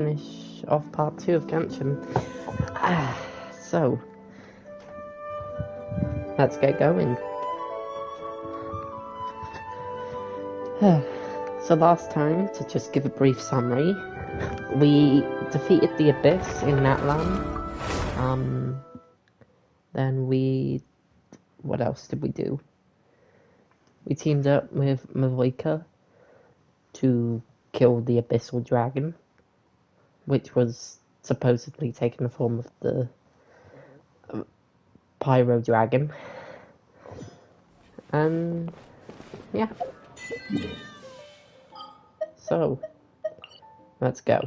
finish off part 2 of Genshin. So, let's get going. So last time, to just give a brief summary, we defeated the Abyss in Natlan. Then what else did we do? We teamed up with Mavoika to kill the Abyssal Dragon, which was supposedly taking the form of the Pyro Dragon. And yeah. So, let's go.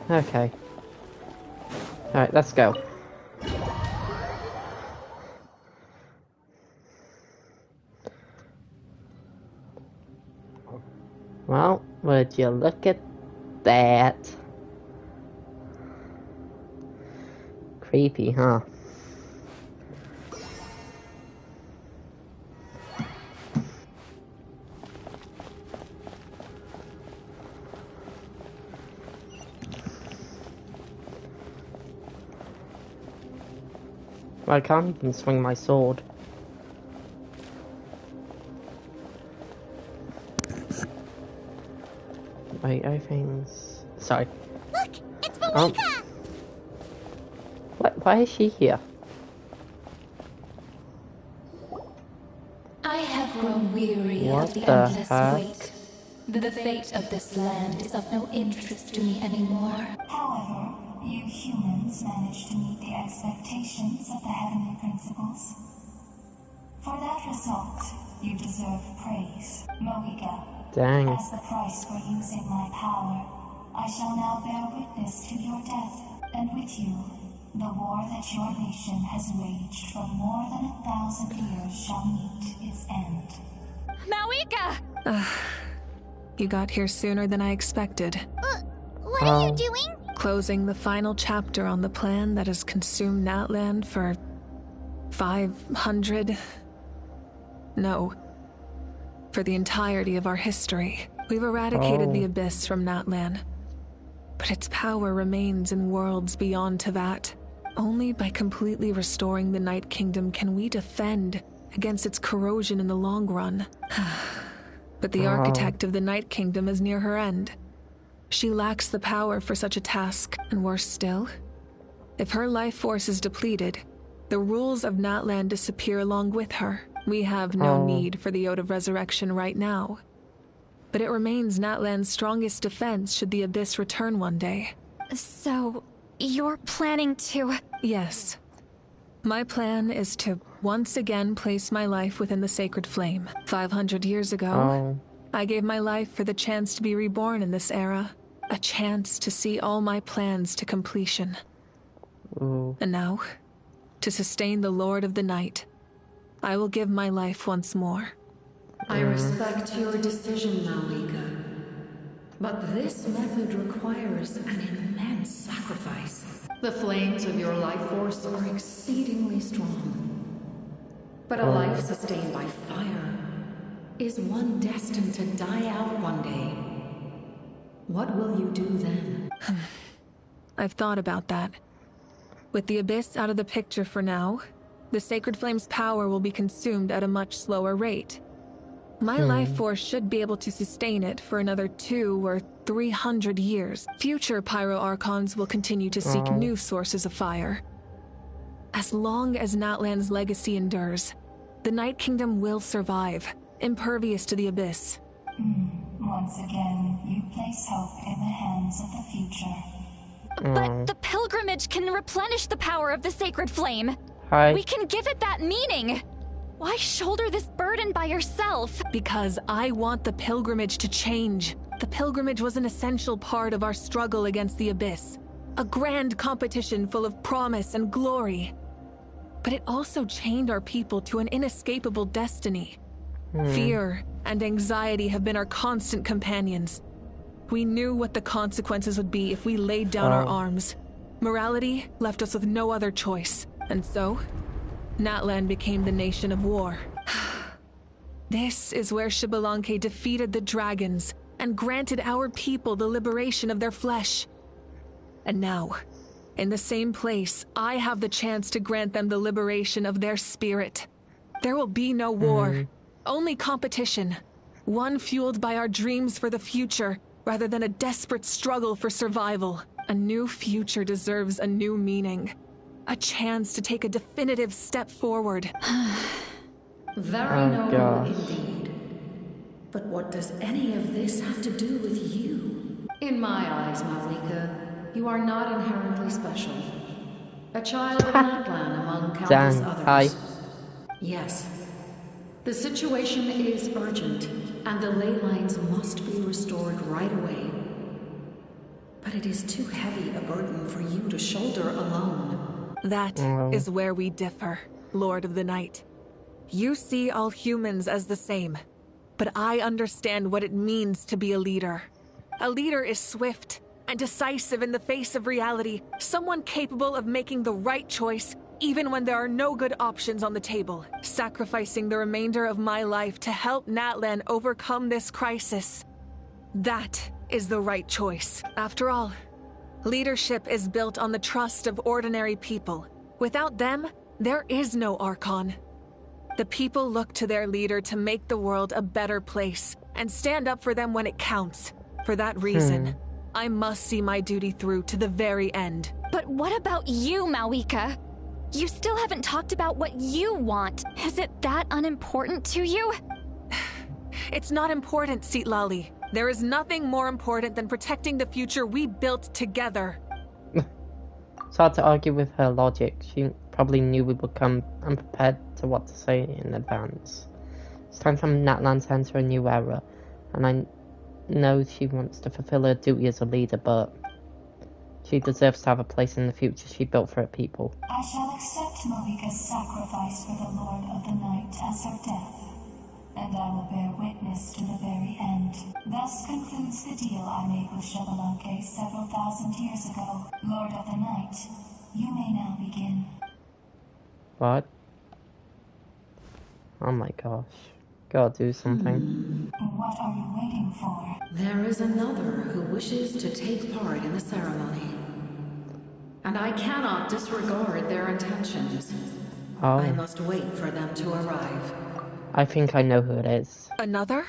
Okay. Alright, let's go. Well, would you look at that? Creepy, huh? I can't even swing my sword. Wait, everything's... Sorry. Look! It's Malika! Why is she here? I have grown weary What of the the endless heck? wait. The fate of this land is of no interest to me anymore. However, you humans managed to meet the expectations of the heavenly principles. For that result, you deserve praise, Moika. Dang. As the price for using my power, I shall now bear witness to your death, and with you, the war that your nation has waged for more than 1,000 years shall meet its end. Mawika! You got here sooner than I expected. What are you doing? Closing the final chapter on the plan that has consumed Natlan for 500... No. For the entirety of our history. We've eradicated the Abyss from Natlan. But its power remains in worlds beyond Tevat. Only by completely restoring the Night Kingdom can we defend against its corrosion in the long run. But the architect of the Night Kingdom is near her end. She lacks the power for such a task, and worse still, if her life force is depleted, the rules of Natlan disappear along with her. We have no need for the Ode of Resurrection right now. But it remains Natlan's strongest defense should the Abyss return one day. So, you're planning to... Yes. My plan is to once again place my life within the sacred flame. 500 years ago, I gave my life for the chance to be reborn in this era. A chance to see all my plans to completion. And now, to sustain the Lord of the Night, I will give my life once more. I respect your decision, Malika. But this method requires an immense sacrifice. The flames of your life force are exceedingly strong. But a life sustained by fire is one destined to die out one day. What will you do then? I've thought about that. With the Abyss out of the picture for now, the Sacred Flame's power will be consumed at a much slower rate. My life force should be able to sustain it for another 200 or 300 years. Future Pyro Archons will continue to seek new sources of fire. As long as Natlan's legacy endures, the Night Kingdom will survive, impervious to the Abyss. Once again, you place hope in the hands of the future. But the pilgrimage can replenish the power of the sacred flame. We can give it that meaning. Why shoulder this burden by yourself? Because I want the pilgrimage to change. The pilgrimage was an essential part of our struggle against the Abyss. A grand competition full of promise and glory. But it also chained our people to an inescapable destiny. Fear and anxiety have been our constant companions. We knew what the consequences would be if we laid down our arms. Morality left us with no other choice. And so, Natlan became the nation of war. This is where Xbalanque defeated the dragons and granted our people the liberation of their flesh. And now, in the same place, I have the chance to grant them the liberation of their spirit. There will be no war, only competition. One fueled by our dreams for the future, rather than a desperate struggle for survival. A new future deserves a new meaning. A chance to take a definitive step forward. Very noble indeed. But what does any of this have to do with you? In my eyes, Malika, you are not inherently special. A child of Natlan among countless others. Yes. The situation is urgent, and the ley lines must be restored right away. But but it is too heavy a burden for you to shoulder alone. That is where we differ, Lord of the Night. You see all humans as the same, but I understand what it means to be a leader. A leader is swift and decisive in the face of reality, someone capable of making the right choice even when there are no good options on the table, sacrificing the remainder of my life to help Natlan overcome this crisis. That is the right choice. After all, leadership is built on the trust of ordinary people. Without them, there is no Archon. The people look to their leader to make the world a better place and stand up for them when it counts. For that reason, I must see my duty through to the very end. But what about you, Mawika? You still haven't talked about what you want. Is it that unimportant to you? It's not important, Citlali. There is nothing more important than protecting the future we built together. It's hard to argue with her logic. She probably knew we would come unprepared to what to say in advance. It's time for Natlan to enter a new era, and I know she wants to fulfill her duty as a leader, but she deserves to have a place in the future she built for her people. I shall accept Mawika's sacrifice for the Lord of the Night as her death, and I will bear witness to the very end. Thus concludes the deal I made with Xbalanque several thousand years ago. Lord of the Night, you may now begin. What? Oh my gosh. Gotta do something. What are you waiting for? There is another who wishes to take part in the ceremony. And I cannot disregard their intentions. Oh. I must wait for them to arrive. I think I know who it is. Another?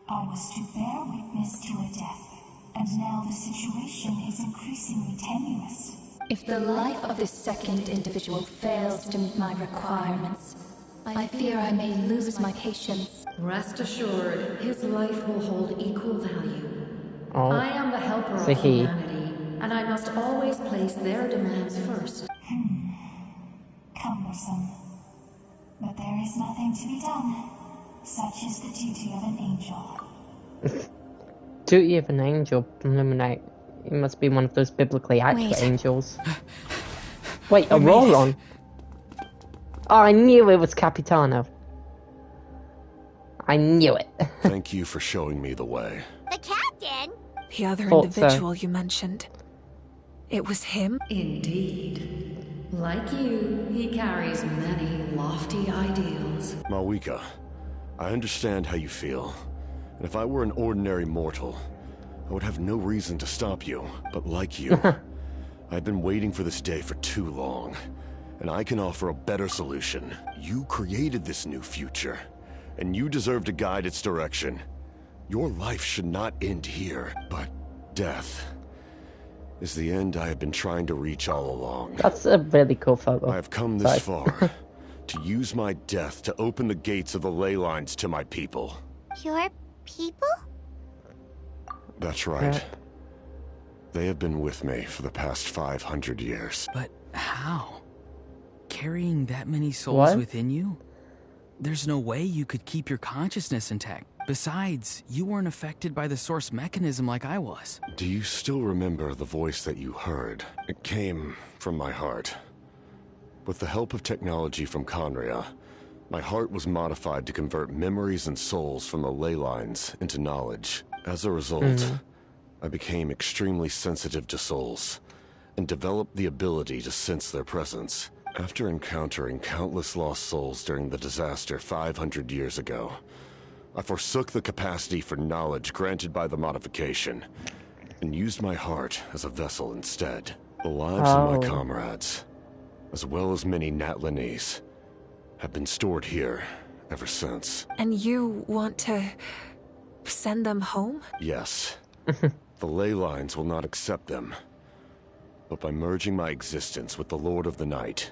I was to bear witness to a death, and now the situation is increasingly tenuous. If the life of this second individual fails to meet my requirements, I fear I may lose my patience. Rest assured, his life will hold equal value. Oh. I am the helper of humanity, and I must always place their demands first. Cumbersome. But there is nothing to be done. Such is the duty of an angel. Duty of an angel? Illuminate. It must be one of those biblically accurate angels. Wait, a roll-on? Oh, I knew it was Capitano. I knew it. Thank you for showing me the way. The captain? The other individual you mentioned. It was him? Indeed. Like you, he carries many lofty ideals. Mawika, I understand how you feel. And if I were an ordinary mortal, I would have no reason to stop you. But like you, I've been waiting for this day for too long. And I can offer a better solution. You created this new future, and you deserve to guide its direction. Your life should not end here, but death is the end I have been trying to reach all along. That's a really cool photo. I have come this far to use my death to open the gates of the ley lines to my people. Your people? That's right. They have been with me for the past 500 years. But how? Carrying that many souls within you? There's no way you could keep your consciousness intact. Besides, you weren't affected by the source mechanism like I was. Do you still remember the voice that you heard? It came from my heart. With the help of technology from Conria, my heart was modified to convert memories and souls from the ley lines into knowledge. As a result, I became extremely sensitive to souls, and developed the ability to sense their presence. After encountering countless lost souls during the disaster 500 years ago, I forsook the capacity for knowledge granted by the modification, and used my heart as a vessel instead. The lives of my comrades, as well as many Natlanese, have been stored here ever since. And you want to send them home? Yes. The ley lines will not accept them. But by merging my existence with the Lord of the Night,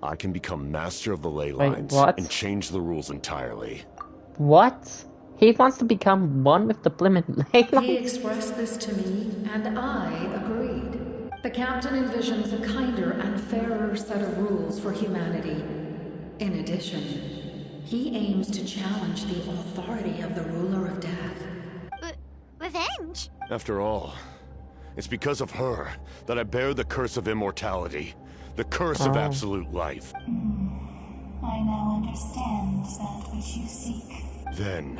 I can become master of the ley lines and change the rules entirely. What? He wants to become one with the blimmin' ley lines? He expressed this to me, and I agreed. The captain envisions a kinder and fairer set of rules for humanity. In addition, he aims to challenge the authority of the ruler of death. But revenge. After all, it's because of her that I bear the curse of immortality. The curse of absolute life. I now understand that which you seek. Then,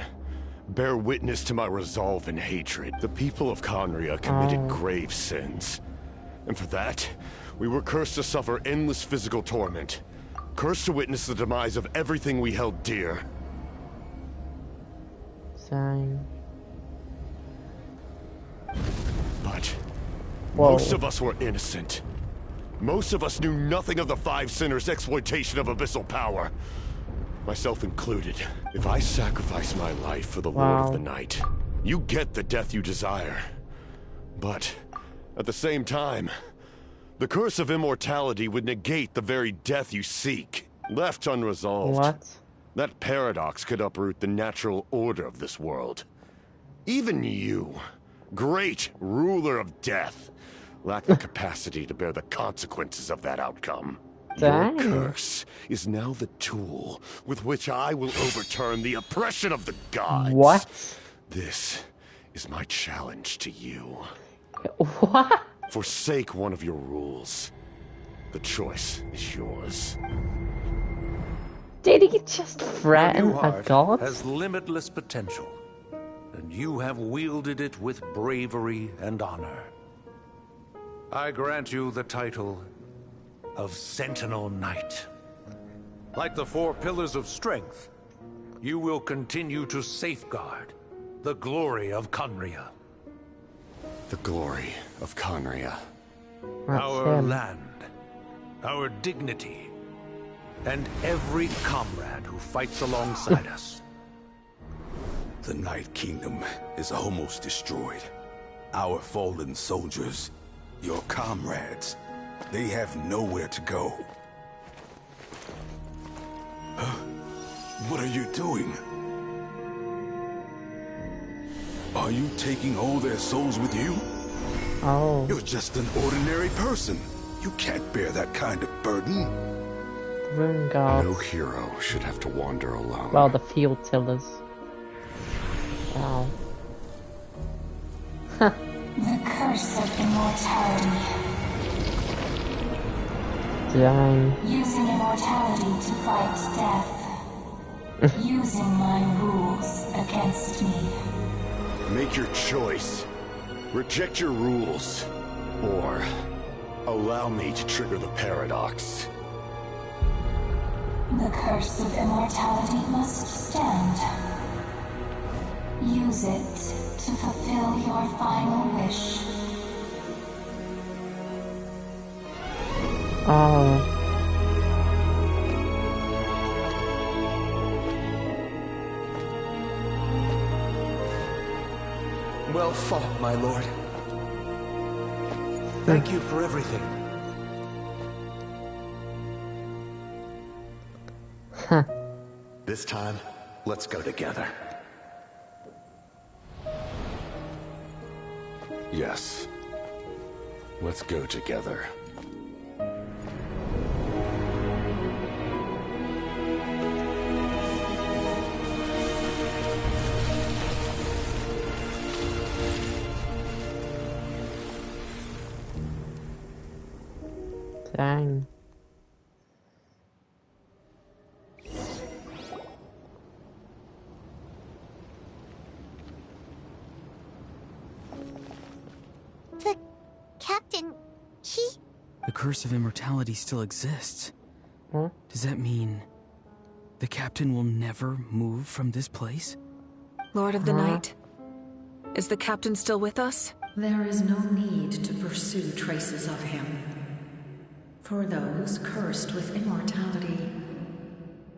bear witness to my resolve and hatred. The people of Conria committed grave sins. And for that, we were cursed to suffer endless physical torment. Cursed to witness the demise of everything we held dear. Same. But most of us were innocent. Most of us knew nothing of the Five Sinners' exploitation of abyssal power. Myself included. If I sacrifice my life for the Lord of the Night, you get the death you desire. But, at the same time, the curse of immortality would negate the very death you seek. Left unresolved, that paradox could uproot the natural order of this world. Even you, great ruler of death, lack the capacity to bear the consequences of that outcome. Your curse is now the tool with which I will overturn the oppression of the gods. What? This is my challenge to you. What? Forsake one of your rules. The choice is yours. Did he just threaten a god? Has limitless potential, and you have wielded it with bravery and honor. I grant you the title of Sentinel Knight. Like the four pillars of strength, you will continue to safeguard the glory of Conria. The glory of Conria. Our land, our dignity, and every comrade who fights alongside us. The Night Kingdom is almost destroyed. Our fallen soldiers, your comrades, they have nowhere to go. What are you doing? Are you taking all their souls with you? Oh. You're just an ordinary person. You can't bear that kind of burden. Rune guards. No hero should have to wander alone. Well, the field tillers. Wow. The curse of immortality. Dang. Using immortality to fight death. Using my rules against me. Make your choice. Reject your rules. Or allow me to trigger the paradox. The curse of immortality must stand. Use it to fulfill your final wish. Oh. Well fought, my lord. Thank you for everything. Huh. This time, let's go together. Yes. Let's go together. Dang. The captain, he... The curse of immortality still exists. Huh? Does that mean the captain will never move from this place? Lord of the Night, is the captain still with us? There is no need to pursue traces of him. For those cursed with immortality,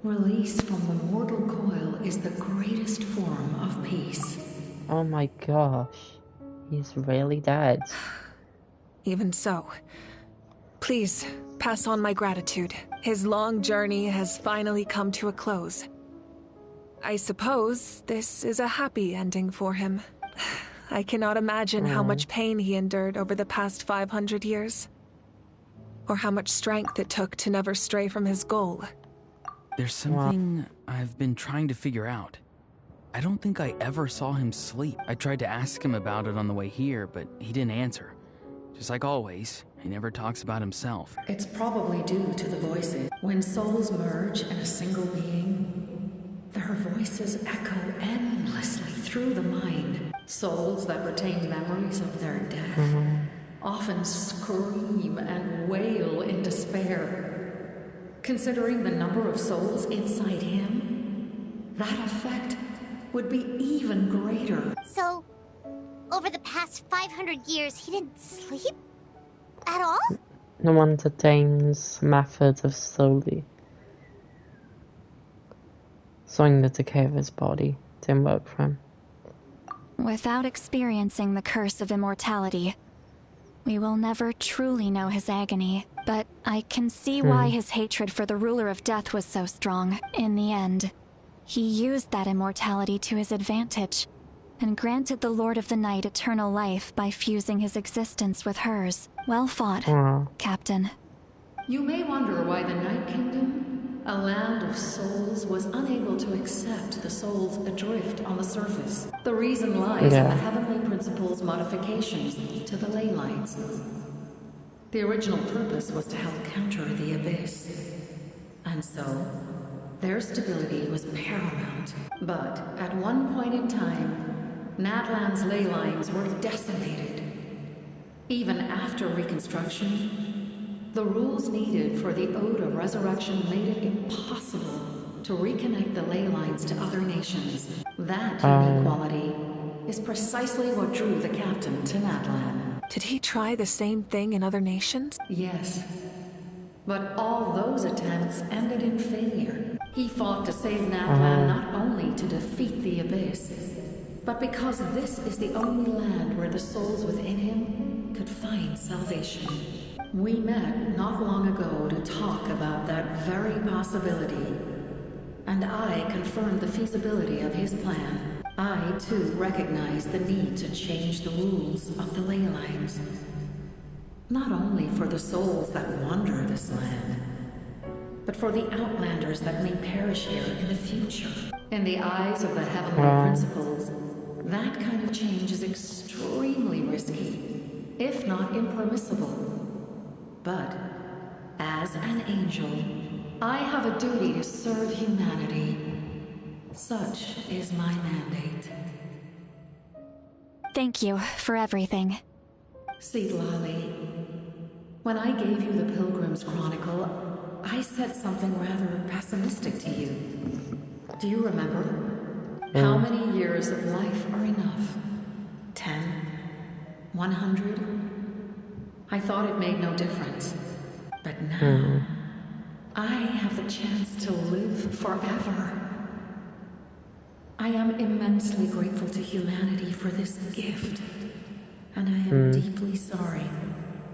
release from the mortal coil is the greatest form of peace. Oh my gosh. He's really dead. Even so, please pass on my gratitude. His long journey has finally come to a close. I suppose this is a happy ending for him. I cannot imagine how much pain he endured over the past 500 years. Or how much strength it took to never stray from his goal. There's something I've been trying to figure out. I don't think I ever saw him sleep. I tried to ask him about it on the way here, but he didn't answer. Just like always, he never talks about himself. It's probably due to the voices. When souls merge in a single being, their voices echo endlessly through the mind. Souls that retain memories of their death often scream and wail in despair. Considering the number of souls inside him, that effect would be even greater. So, over the past 500 years, he didn't sleep? At all? No wonder Dane's method of slowly slowing the decay of his body didn't work for him. Without experiencing the curse of immortality, we will never truly know his agony. But I can see why his hatred for the ruler of death was so strong. In the end, he used that immortality to his advantage, and granted the Lord of the Night eternal life by fusing his existence with hers. Well fought, Captain. You may wonder why the Night Kingdom, a land of souls, was unable to accept the souls adrift on the surface. The reason lies in the Heavenly Principle's modifications to the ley lines. The original purpose was to help counter the Abyss. And so, their stability was paramount. But at one point in time, Natlan's ley lines were decimated. Even after reconstruction, the rules needed for the Ode of Resurrection made it impossible to reconnect the ley lines to other nations. That unique quality is precisely what drew the captain to Natlan. Did he try the same thing in other nations? Yes. But all those attempts ended in failure. He fought to save Natlan not only to defeat the Abyss, but because this is the only land where the souls within him could find salvation. We met not long ago to talk about that very possibility, and I confirmed the feasibility of his plan. I, too, recognized the need to change the rules of the ley lines. Not only for the souls that wander this land, but for the outlanders that may perish here in the future. In the eyes of the Heavenly Principles, that kind of change is extremely risky, if not impermissible. But, as an angel, I have a duty to serve humanity. Such is my mandate. Thank you for everything. Seedlali, when I gave you the Pilgrim's Chronicle, I said something rather pessimistic to you. Do you remember? How many years of life are enough? 10? 100? I thought it made no difference. But now, I have the chance to live forever. I am immensely grateful to humanity for this gift. And I am deeply sorry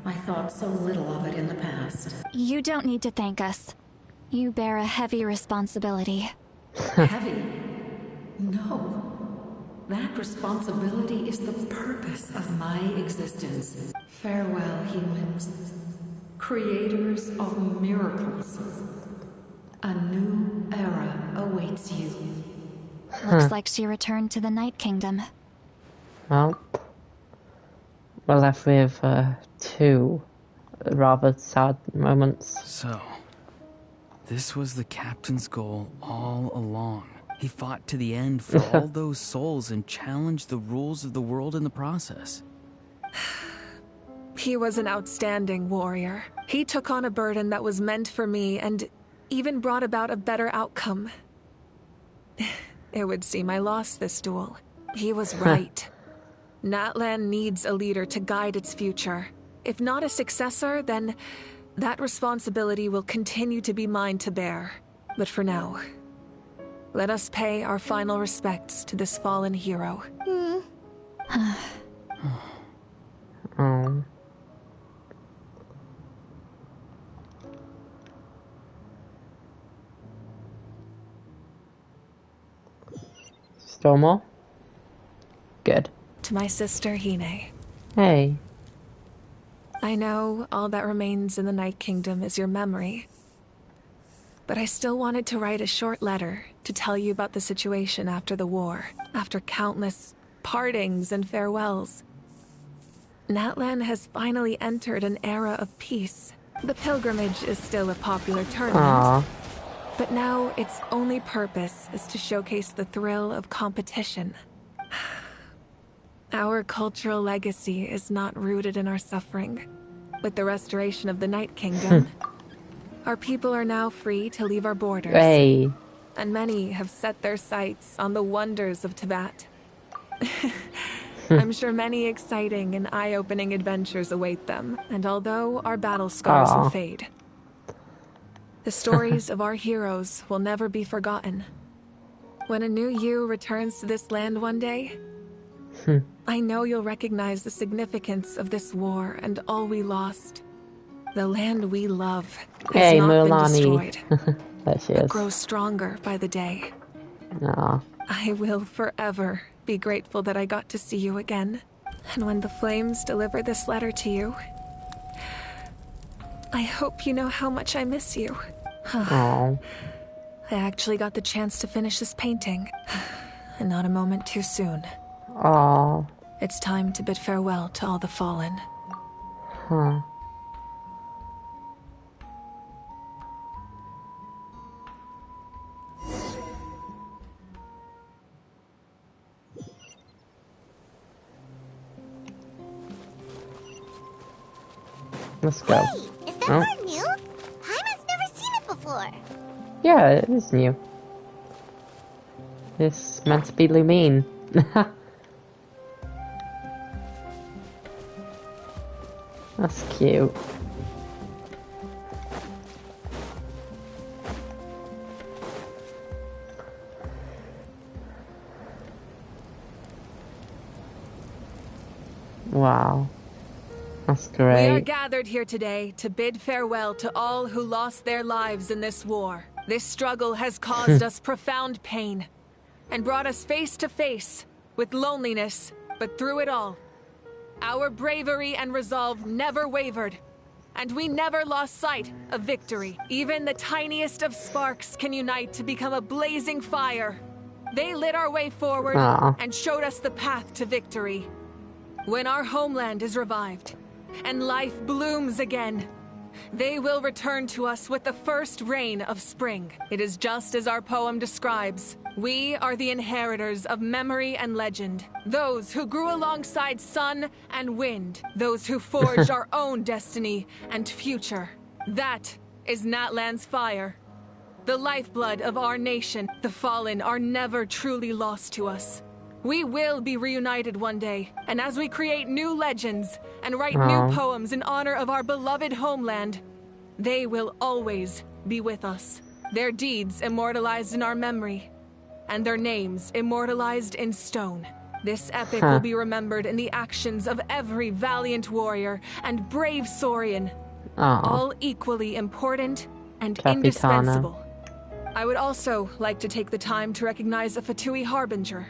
I thought so little of it in the past. You don't need to thank us. You bear a heavy responsibility. Heavy? No. That responsibility is the purpose of my existence. Farewell, humans. Creators of miracles. A new era awaits you. Looks like she returned to the Night Kingdom. Well, we're left with two rather sad moments. So, this was the captain's goal all along. He fought to the end for all those souls and challenged the rules of the world in the process. He was an outstanding warrior. He took on a burden that was meant for me and even brought about a better outcome. It would seem I lost this duel. He was right. Natlan needs a leader to guide its future. If not a successor, then that responsibility will continue to be mine to bear. But for now, let us pay our final respects to this fallen hero. Still more? Good. To my sister, Hine. Hey. I know all that remains in the Night Kingdom is your memory. But I still wanted to write a short letter to tell you about the situation after the war, after countless partings and farewells. Natlan has finally entered an era of peace. The pilgrimage is still a popular tournament, but now its only purpose is to showcase the thrill of competition. Our cultural legacy is not rooted in our suffering. With the restoration of the Night Kingdom, our people are now free to leave our borders. Hey. And many have set their sights on the wonders of Tibet. I'm sure many exciting and eye-opening adventures await them, and although our battle scars will fade, the stories of our heroes will never be forgotten. When a new you returns to this land one day, I know you'll recognize the significance of this war and all we lost. The land we love has not been destroyed, but grows stronger by the day. I will forever be grateful that I got to see you again. And when the flames deliver this letter to you, I hope you know how much I miss you. I actually got the chance to finish this painting, and not a moment too soon. It's time to bid farewell to all the fallen. Let's go. Wait, is that part new? Paimon's never seen it before. Yeah, it is new. It's meant to be Lumine. That's cute. Wow. That's great. We are gathered here today to bid farewell to all who lost their lives in this war. This struggle has caused us profound pain and brought us face to face with loneliness, but through it all, our bravery and resolve never wavered, and we never lost sight of victory. Even the tiniest of sparks can unite to become a blazing fire. They lit our way forward and showed us the path to victory. When our homeland is revived and life blooms again, they will return to us with the first rain of spring. It is just as our poem describes. We are the inheritors of memory and legend. Those who grew alongside sun and wind. Those who forged our own destiny and future. That is Natlan's fire. The lifeblood of our nation. The fallen are never truly lost to us. We will be reunited one day, and as we create new legends and write new poems in honor of our beloved homeland, they will always be with us. Their deeds immortalized in our memory, and their names immortalized in stone. This epic will be remembered in the actions of every valiant warrior and brave Saurian, all equally important and indispensable. I would also like to take the time to recognize a Fatui Harbinger,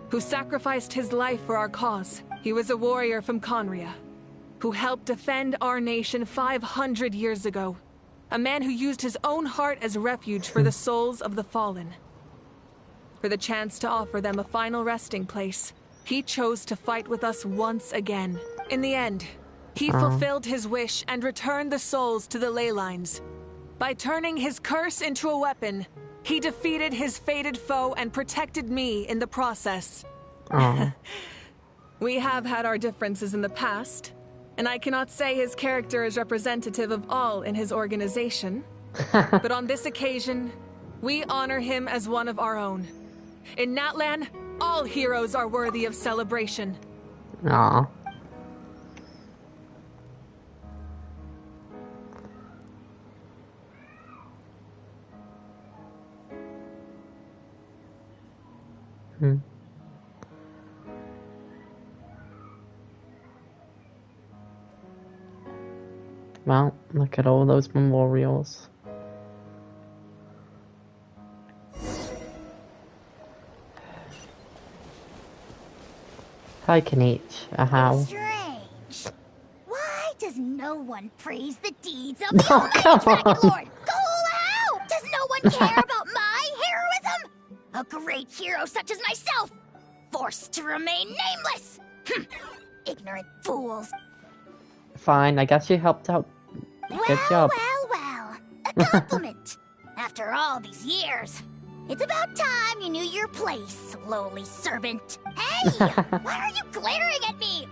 who sacrificed his life for our cause. He was a warrior from Conria, who helped defend our nation 500 years ago. A man who used his own heart as refuge for the souls of the fallen. For the chance to offer them a final resting place, he chose to fight with us once again. In the end, he fulfilled his wish and returned the souls to the ley lines. By turning his curse into a weapon, he defeated his fated foe and protected me in the process. We have had our differences in the past, and I cannot say his character is representative of all in his organization. But on this occasion, we honor him as one of our own. In Natlan, all heroes are worthy of celebration. Well, look at all those memorials. Hi, Kanichi. How? Strange. Why does no one praise the deeds of the Dragon Lord? Go out! Does care about my heroism? A great hero such as myself, forced to remain nameless. Ignorant fools. Fine, I guess you helped out. Good job. Well. A compliment. After all these years. It's about time you knew your place, lowly servant. Hey! Why are you glaring at me?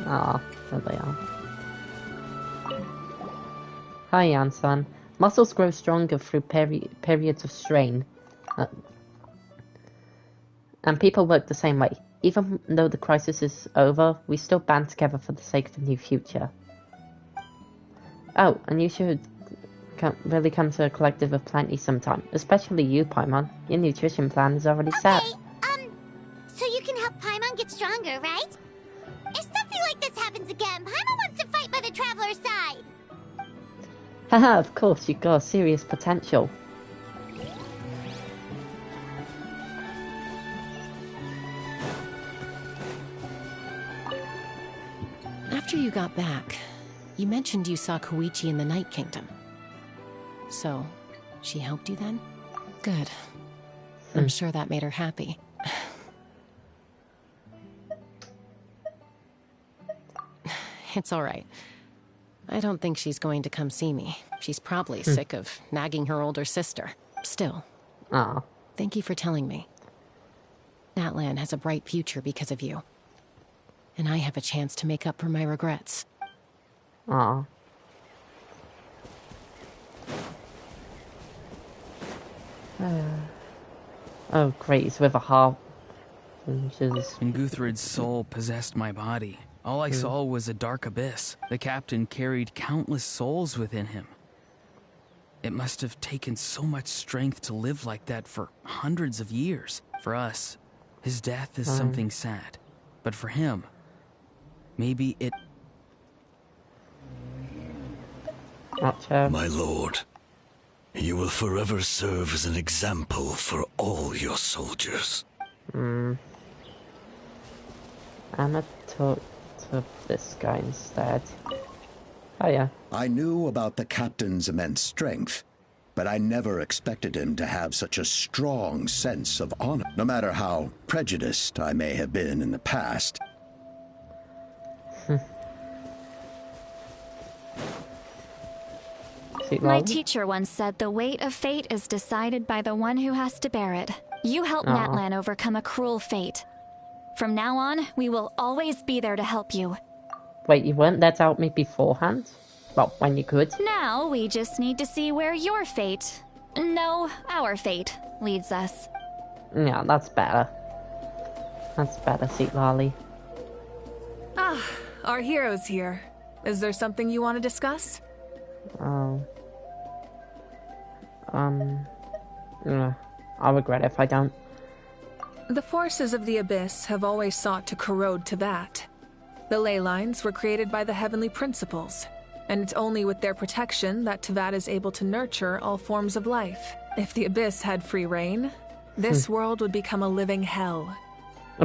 Ah, there they are. Hi, Anson. Muscles grow stronger through periods of strain. And people work the same way. Even though the crisis is over, we still band together for the sake of a new future. Oh, and you should really come to a collective of plenty sometime. Especially you, Paimon. Your nutrition plan is already set. So you can help Paimon get stronger, right? If something like this happens again, Paimon wants to fight by the Traveler's side. Haha, of course, you've got serious potential. After you got back, you mentioned you saw Koichi in the Night Kingdom. So, she helped you then? Good. I'm sure that made her happy. It's alright. I don't think she's going to come see me. She's probably sick of nagging her older sister. Still. Thank you for telling me. Natlan has a bright future because of you. And I have a chance to make up for my regrets. Oh, great, it's with a harp. And Guthred's soul possessed my body. All I saw was a dark abyss. The captain carried countless souls within him. It must have taken so much strength to live like that for hundreds of years. For us, his death is something sad. But for him, maybe it... My lord, you will forever serve as an example for all your soldiers. I'm gonna talk to this guy instead. Oh yeah. I knew about the captain's immense strength, but I never expected him to have such a strong sense of honor. No matter how prejudiced I may have been in the past. My teacher once said the weight of fate is decided by the one who has to bear it. You helped Natlan overcome a cruel fate. From now on, we will always be there to help you. Wait, you weren't there to help me beforehand? Well, when you could? Now, we just need to see where your fate... No, our fate leads us. Yeah, that's better. That's better, Sweet Lolly. Ah, our hero's here. Is there something you want to discuss? I'll regret it if I don't. The forces of the Abyss have always sought to corrode Teyvat. The ley lines were created by the heavenly principles, and it's only with their protection that Teyvat is able to nurture all forms of life. If the Abyss had free reign, this world would become a living hell.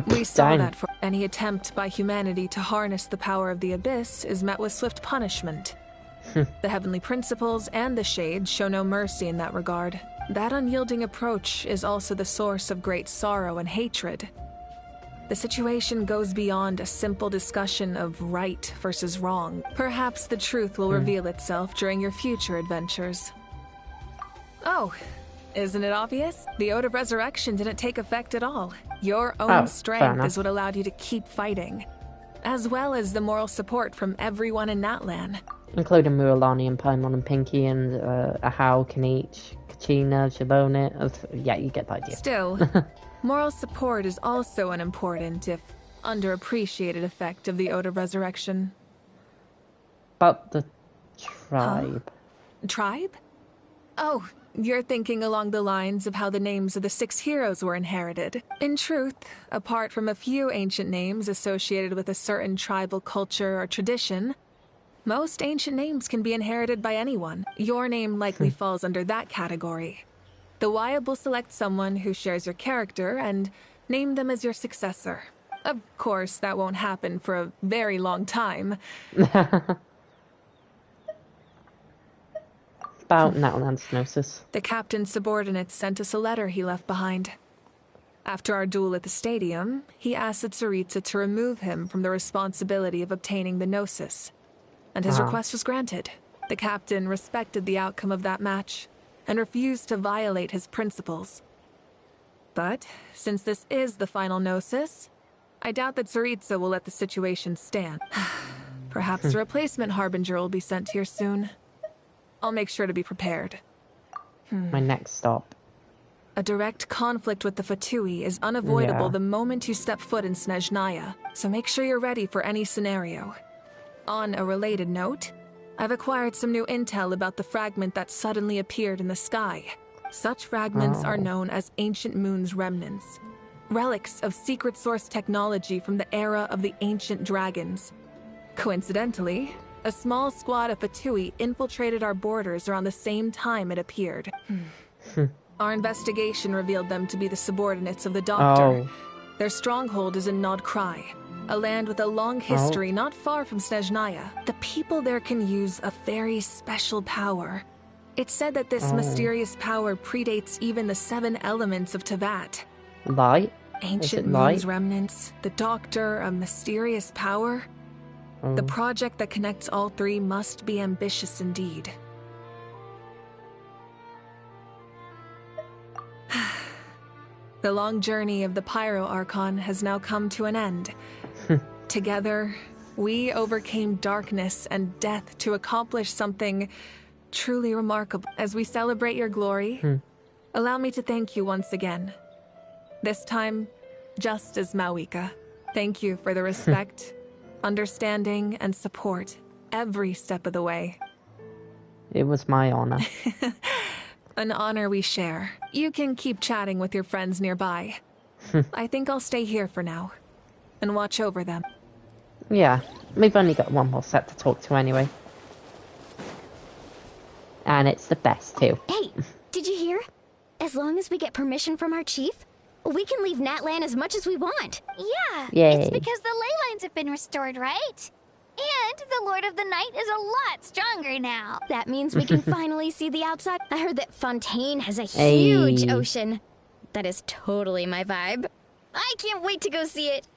We saw that for any attempt by humanity to harness the power of the Abyss is met with swift punishment. The heavenly principles and the Shades show no mercy in that regard. That unyielding approach is also the source of great sorrow and hatred. The situation goes beyond a simple discussion of right versus wrong. Perhaps the truth will reveal itself during your future adventures. Oh, isn't it obvious? The Ode of Resurrection didn't take effect at all. Your own strength is what allowed you to keep fighting, as well as the moral support from everyone in Natlan. Including Mualani and Paimon and Pinky and Ahau, Kanich, Kachina, Shalonit. Yeah, you get the idea. Still, moral support is also an important, if underappreciated, effect of the Ode of Resurrection. But the tribe. Huh? Tribe? Oh, you're thinking along the lines of how the names of the 6 heroes were inherited. In truth, apart from a few ancient names associated with a certain tribal culture or tradition, most ancient names can be inherited by anyone. Your name likely falls under that category. The Wyab will select someone who shares your character and name them as your successor. Of course, that won't happen for a very long time. About Natlan's gnosis. The captain's subordinates sent us a letter he left behind. After our duel at the stadium, he asked Tsaritsa to remove him from the responsibility of obtaining the Gnosis, and his request was granted. The captain respected the outcome of that match, and refused to violate his principles. But, since this is the final Gnosis, I doubt that Tsaritsa will let the situation stand. Perhaps a replacement Harbinger will be sent here soon. I'll make sure to be prepared. My next stop. A direct conflict with the Fatui is unavoidable the moment you step foot in Snezhnaya, so make sure you're ready for any scenario. On a related note, I've acquired some new intel about the fragment that suddenly appeared in the sky. Such fragments are known as Ancient Moon's remnants, relics of secret source technology from the era of the Ancient Dragons. Coincidentally, a small squad of Fatui infiltrated our borders around the same time it appeared. Our investigation revealed them to be the subordinates of the Doctor. Their stronghold is in Nod Krai, a land with a long history not far from Snezhnaya. The people there can use a very special power. It's said that this mysterious power predates even the 7 elements of Tevat. Light? Ancient Moon's remnants, the Doctor, a mysterious power. The project that connects all 3 must be ambitious indeed. The long journey of the Pyro Archon has now come to an end. Together, we overcame darkness and death to accomplish something truly remarkable. As we celebrate your glory, allow me to thank you once again. This time, just as Mawika. Thank you for the respect, understanding, and support every step of the way. It was my honor. An honor we share. You can keep chatting with your friends nearby. I think I'll stay here for now and watch over them. Yeah, we've only got one more set to talk to anyway. And it's the best too. Hey, did you hear? As long as we get permission from our chief, we can leave Natlan as much as we want. Yeah, Yay. It's because the ley lines have been restored, right? And the Lord of the Night is a lot stronger now. That means we can finally see the outside. I heard that Fontaine has a huge ocean. That is totally my vibe. I can't wait to go see it.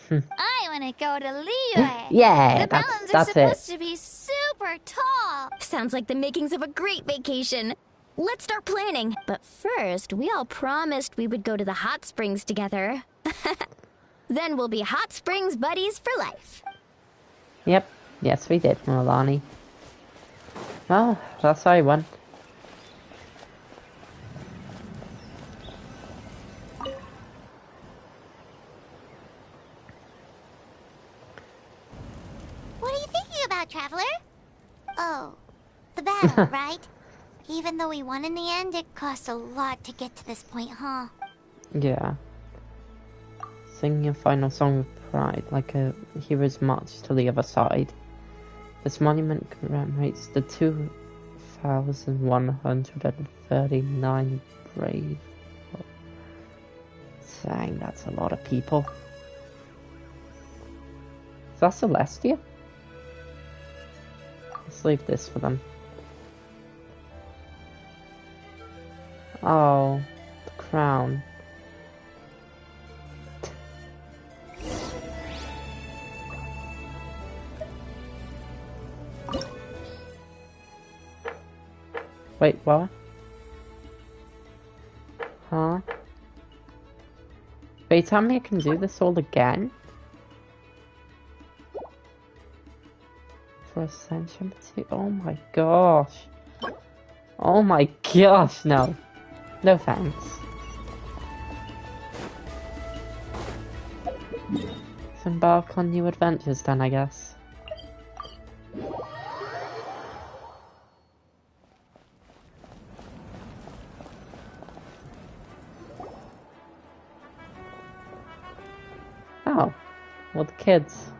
I want to go to Liyue. Yeah, the mountains are supposed to be super tall. Sounds like the makings of a great vacation. Let's start planning. But first, we all promised we would go to the hot springs together. Then we'll be hot springs buddies for life. Yep. Yes, we did, Milani. Well, that's how I went. What are you thinking about, Traveler? Oh, the battle, right? Even though we won in the end, it cost a lot to get to this point, huh? Yeah. Sing your final song with pride, like a hero's march to the other side. This monument commemorates the 2,139 brave. Dang, that's a lot of people. Is that Celestia? Let's leave this for them. Oh, the crown. Wait, what? Huh? Wait, tell me I can do this all again? For Ascension 2? Oh my gosh. Oh my gosh, no. No thanks. Let's embark on new adventures then, I guess. Oh, well, the kids.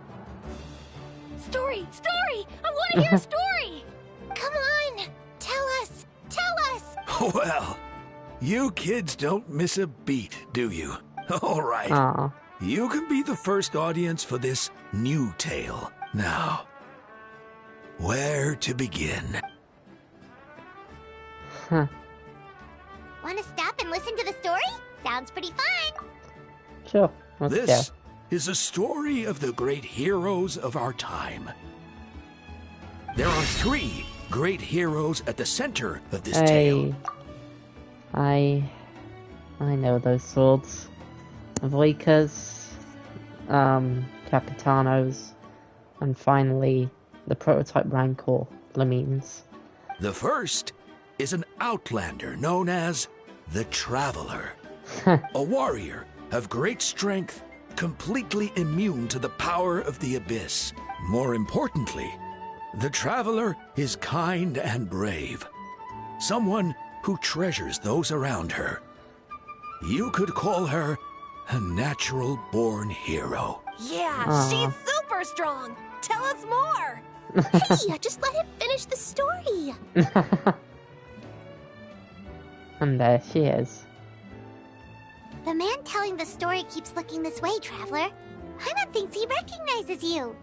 Story! Story! I want to hear a story! Come on! Tell us! Tell us! Well, you kids don't miss a beat, do you? All right. Aww. You can be the first audience for this new tale. Now, where to begin? Huh. Want to stop and listen to the story? Sounds pretty fun. Sure. Let's This go. is a story of the great heroes of our time. There are 3 great heroes at the center of this tale. I know those swords. Voikas, Capitanos, and finally the prototype Rancor, Lamines. The first is an outlander known as the Traveler. A warrior of great strength, completely immune to the power of the Abyss. More importantly, the Traveler is kind and brave. Someone who treasures those around her. You could call her a natural-born hero. Yeah, she's super strong. Tell us more. Hey, just let him finish the story. And there she is. The man telling the story keeps looking this way, Traveler. Paimon thinks he recognizes you.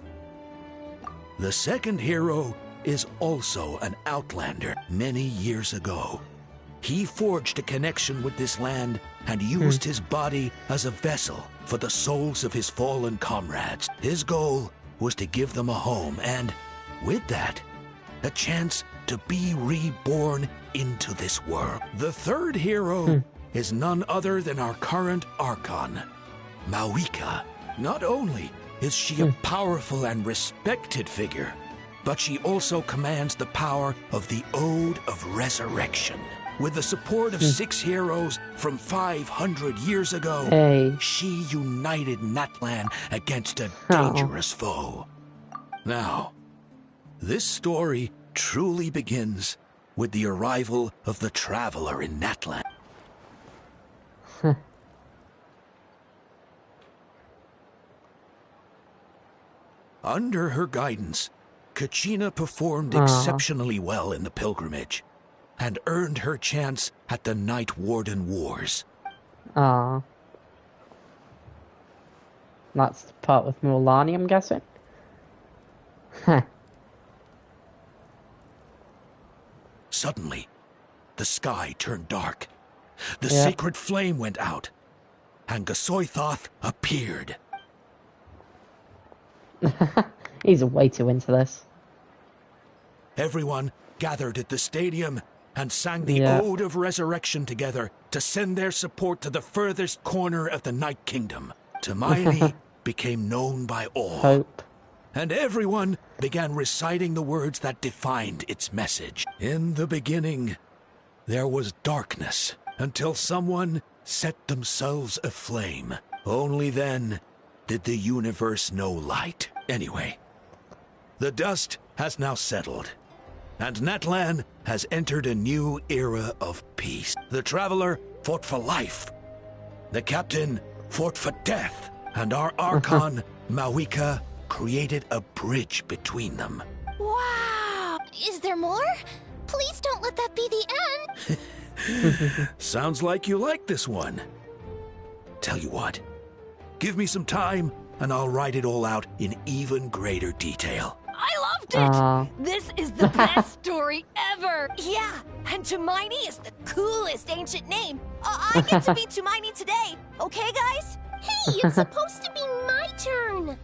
The second hero is also an outlander. Many years ago, he forged a connection with this land and used his body as a vessel for the souls of his fallen comrades. His goal was to give them a home and, with that, a chance to be reborn into this world. The third hero is none other than our current Archon, Mawika. Not only is she a powerful and respected figure, but she also commands the power of the Ode of Resurrection. With the support of 6 heroes from 500 years ago, she united Natlan against a dangerous foe. Now, this story truly begins with the arrival of the Traveler in Natlan. Under her guidance, Kachina performed exceptionally well in the pilgrimage and earned her chance at the Night Warden Wars. That's the part with Mulan, I'm guessing? Suddenly, the sky turned dark. The sacred flame went out, and Gasoithoth appeared. He's way too into this. Everyone gathered at the stadium and sang the Ode of Resurrection together to send their support to the furthest corner of the Night Kingdom. Hermione became known by all. Hope. And everyone began reciting the words that defined its message. In the beginning, there was darkness until someone set themselves aflame. Only then did the universe know light. Anyway, the dust has now settled, and Natlan has entered a new era of peace. The Traveler fought for life. The Captain fought for death. And our Archon, Mawika, created a bridge between them. Wow! Is there more? Please don't let that be the end. Sounds like you like this one. Tell you what, give me some time and I'll write it all out in even greater detail. I loved it! This is the best story ever! Yeah, and Tumaini is the coolest ancient name. I get to be Tumaini today, okay guys? Hey, it's supposed to be my turn.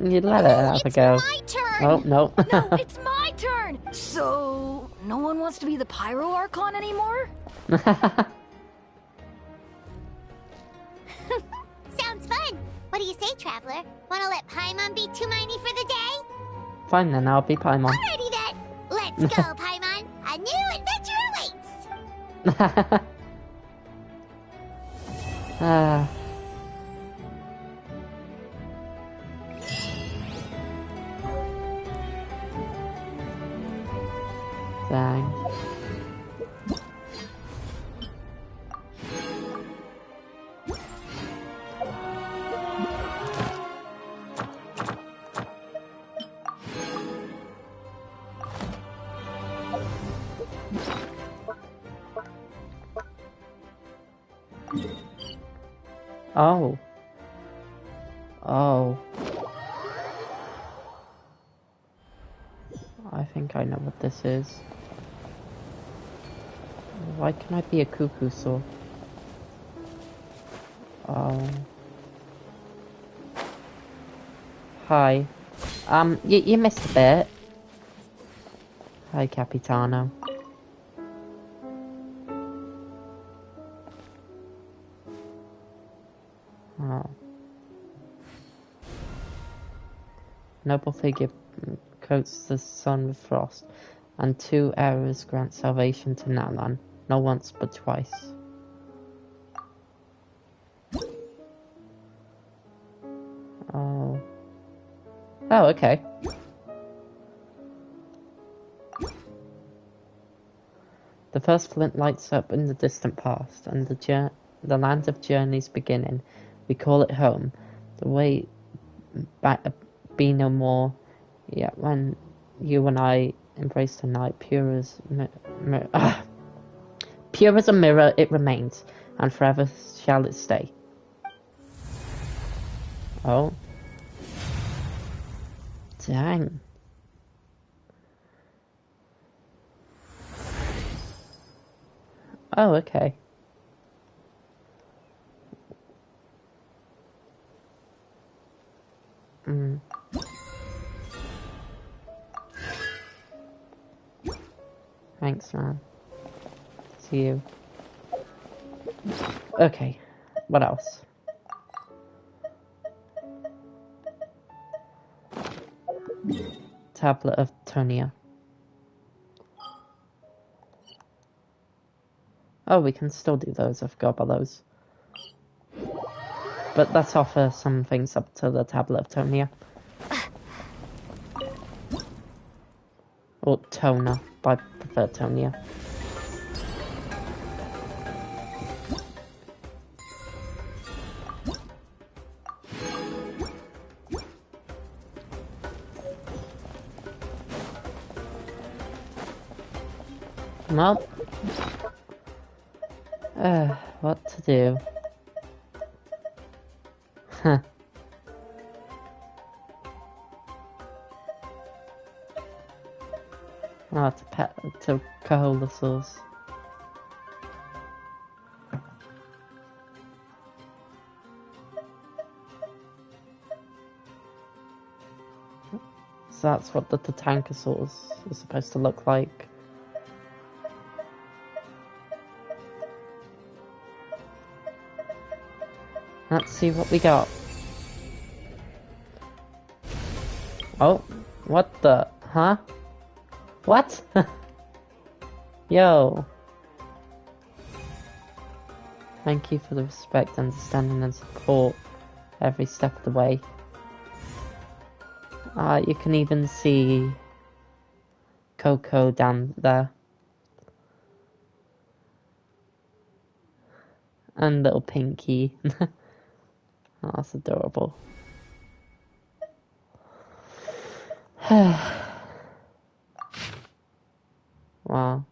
You let it have a go. It's my turn. Oh, no. No, it's my turn. So, no one wants to be the Pyro Archon anymore? Sounds fun. What do you say, Traveler? Wanna let Paimon be Tumaini for the day? Fine then, I'll be Paimon. Alrighty then. Let's go, Paimon. A new adventure awaits. Dang. Oh. Oh. I think I know what this is. Why can I be a cuckoo saw? Oh. Hi. You missed a bit. Hi, Capitano. Oh. Noble figure coats the sun with frost, and 2 arrows grant salvation to Natlan. Not once, but twice. Oh. Oh, okay. The first flint lights up in the distant past, and the land of journey's beginning. We call it home. The way back be no more. Yet when you and I embrace the night, pure as pure as a mirror, it remains, and forever shall it stay. Oh. Dang. Oh, okay. Thanks, man. See you. Okay. What else? Tablet of Tonia. Oh, we can still do those. I forgot about those. But let's offer some things up to the Tablet of Tonia. Or Tona, but I prefer Tonia. Well, what to do? Huh. Oh, to Kaholasaurs. So that's what the Tatankasaurs are supposed to look like. Let's see what we got. Oh, what the? Huh? What? Yo. Thank you for the respect, understanding and support every step of the way. You can even see Coco down there. And little Pinky. Oh, that's adorable. Wow.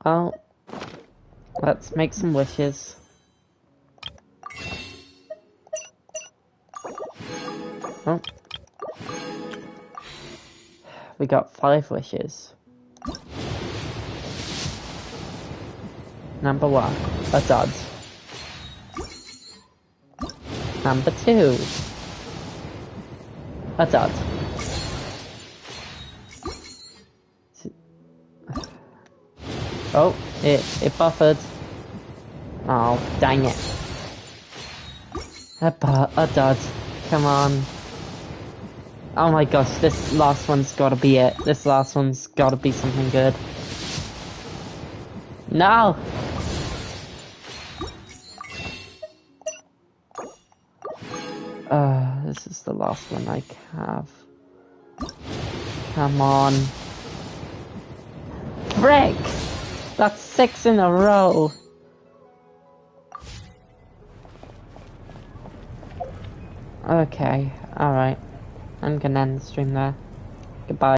Well, let's make some wishes. Oh. We got 5 wishes. Number 1, a dud. Number 2, a dud. Oh, it buffered. Oh, dang it. A dud. Come on. Oh my gosh, this last one's gotta be it. This last one's gotta be something good. No! This is the last one I have. Come on. Frick! That's 6 in a row. Okay, alright. I'm gonna end the stream there. Goodbye.